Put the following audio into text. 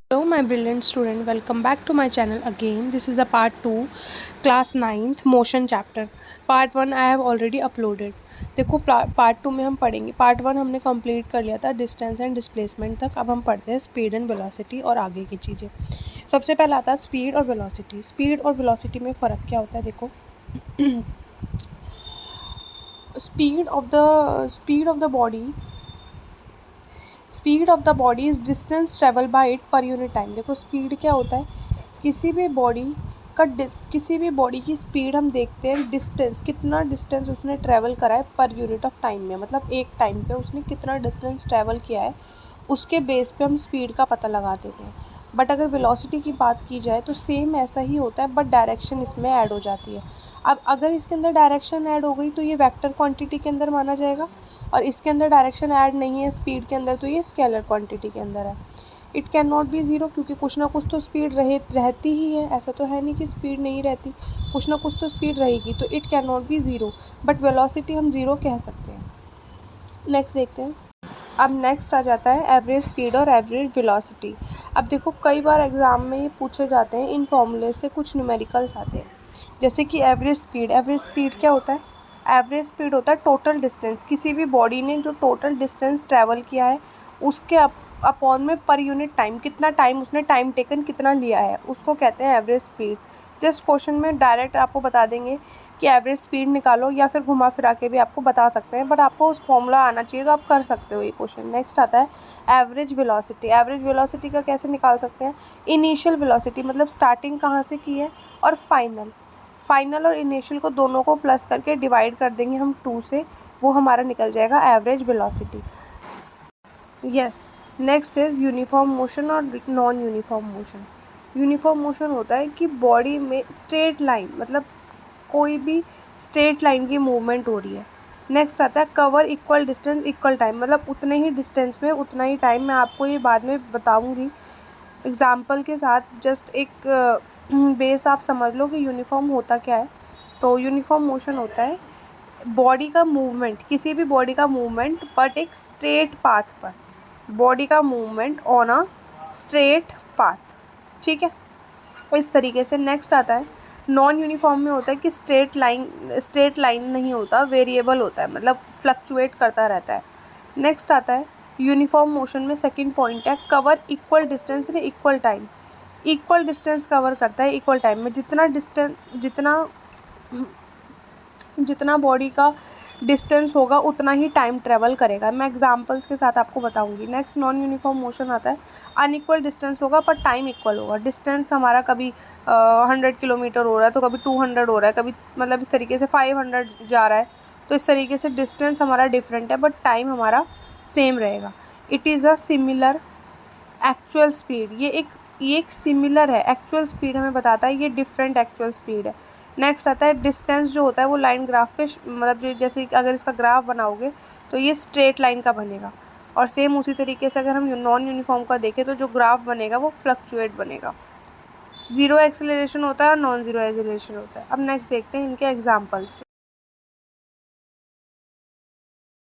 Hello my brilliant student, welcome back to my channel again. This is the part 2 class 9th motion chapter. Part 1 I have already uploaded. देखो part 2 में हम पढ़ेंगे. Part 1 हमने complete कर लिया था distance and displacement तक. अब हम पढ़ते हैं स्पीड एंड वेलोसिटी और आगे की चीज़ें. सबसे पहला आता है स्पीड और वेलोसिटी. स्पीड और वेलोसिटी में फ़र्क क्या होता है देखो. Speed of the body is distance travel by it per unit time. देखो स्पीड क्या होता है, किसी भी बॉडी की स्पीड हम देखते हैं डिस्टेंस, कितना डिस्टेंस उसने ट्रैवल करा है पर यूनिट ऑफ टाइम में. मतलब एक टाइम पे उसने कितना डिस्टेंस ट्रैवल किया है उसके बेस पे हम स्पीड का पता लगा देते हैं. बट अगर वेलोसिटी की बात की जाए तो सेम ऐसा ही होता है, बट डायरेक्शन इसमें ऐड हो जाती है. अब अगर इसके अंदर डायरेक्शन ऐड हो गई तो ये वेक्टर क्वांटिटी के अंदर माना जाएगा, और इसके अंदर डायरेक्शन ऐड नहीं है स्पीड के अंदर तो ये स्केलर क्वांटिटी के अंदर है. It can not be zero, क्योंकि कुछ ना कुछ तो स्पीड रहती ही है. ऐसा तो है नहीं कि स्पीड नहीं रहती, कुछ ना कुछ तो स्पीड रहेगी. तो it can not be zero, but velocity हम ज़ीरो कह सकते हैं. नेक्स्ट देखते हैं. अब नेक्स्ट आ जाता है एवरेज स्पीड और एवरेज वेलोसिटी. अब देखो कई बार एग्ज़ाम में ये पूछे जाते हैं, इन फॉर्मूले से कुछ न्यूमेरिकल्स आते हैं. जैसे कि एवरेज स्पीड क्या होता है. एवरेज स्पीड होता है टोटल डिस्टेंस, किसी भी बॉडी ने जो टोटल डिस्टेंस ट्रैवल किया है उसके अपॉन में पर यूनिट टाइम, कितना टाइम उसने टाइम टेकन कितना लिया है, उसको कहते हैं एवरेज स्पीड. जस्ट क्वेश्चन में डायरेक्ट आपको बता देंगे कि एवरेज स्पीड निकालो, या फिर घुमा फिरा के भी आपको बता सकते हैं, बट आपको उस फॉर्मूला आना चाहिए तो आप कर सकते हो ये क्वेश्चन. नेक्स्ट आता है एवरेज वेलोसिटी. एवरेज वेलोसिटी का कैसे निकाल सकते हैं. इनिशियल वेलोसिटी मतलब स्टार्टिंग कहाँ से की है, और फाइनल और इनिशियल को दोनों को प्लस करके डिवाइड कर देंगे हम 2 से, वो हमारा निकल जाएगा average velocity. Yes. Next is uniform motion और non uniform motion. Uniform motion होता है कि बॉडी में स्ट्रेट लाइन, मतलब कोई भी स्ट्रेट लाइन की मूवमेंट हो रही है. नेक्स्ट आता है cover equal distance equal time, मतलब उतने ही डिस्टेंस में उतना ही टाइम. मैं आपको ये बाद में बताऊंगी एग्जाम्पल के साथ. जस्ट एक बेस आप समझ लो कि यूनिफॉर्म होता क्या है. तो यूनिफॉर्म मोशन होता है बॉडी का मूवमेंट, किसी भी बॉडी का मूवमेंट बट एक स्ट्रेट पाथ पर, बॉडी का movement on a straight path. ठीक है, इस तरीके से. नेक्स्ट आता है नॉन यूनिफॉर्म में होता है कि स्ट्रेट लाइन नहीं होता, वेरिएबल होता है, मतलब फ्लक्चुएट करता रहता है. नेक्स्ट आता है यूनिफॉर्म मोशन में सेकंड पॉइंट है cover equal distance in equal time. Equal distance cover करता है इक्वल टाइम में. जितना बॉडी का डिस्टेंस होगा उतना ही टाइम ट्रेवल करेगा. मैं एग्जांपल्स के साथ आपको बताऊंगी. नेक्स्ट नॉन यूनिफॉर्म मोशन आता है अनइक्वल डिस्टेंस होगा पर टाइम इक्वल होगा. डिस्टेंस हमारा कभी 100 किलोमीटर हो रहा है तो कभी 200 हो रहा है, कभी मतलब इस तरीके से 500 जा रहा है. तो इस तरीके से डिस्टेंस हमारा डिफरेंट है बट टाइम हमारा सेम रहेगा. It is a similar actual speed. ये एक सिमिलर है, एक्चुअल स्पीड हमें बताता है, ये डिफरेंट एक्चुअल स्पीड है. नेक्स्ट आता है डिस्टेंस जो होता है वो लाइन ग्राफ पे, मतलब जो जैसे अगर इसका ग्राफ बनाओगे तो ये स्ट्रेट लाइन का बनेगा. और सेम उसी तरीके से अगर हम नॉन यूनिफॉर्म का देखें तो जो ग्राफ बनेगा वो फ्लक्चुएट बनेगा. ज़ीरो एक्सेलरेशन होता है और नॉन ज़ीरो एक्सेलरेशन होता है. अब नेक्स्ट देखते हैं इनके एग्जाम्पल्स.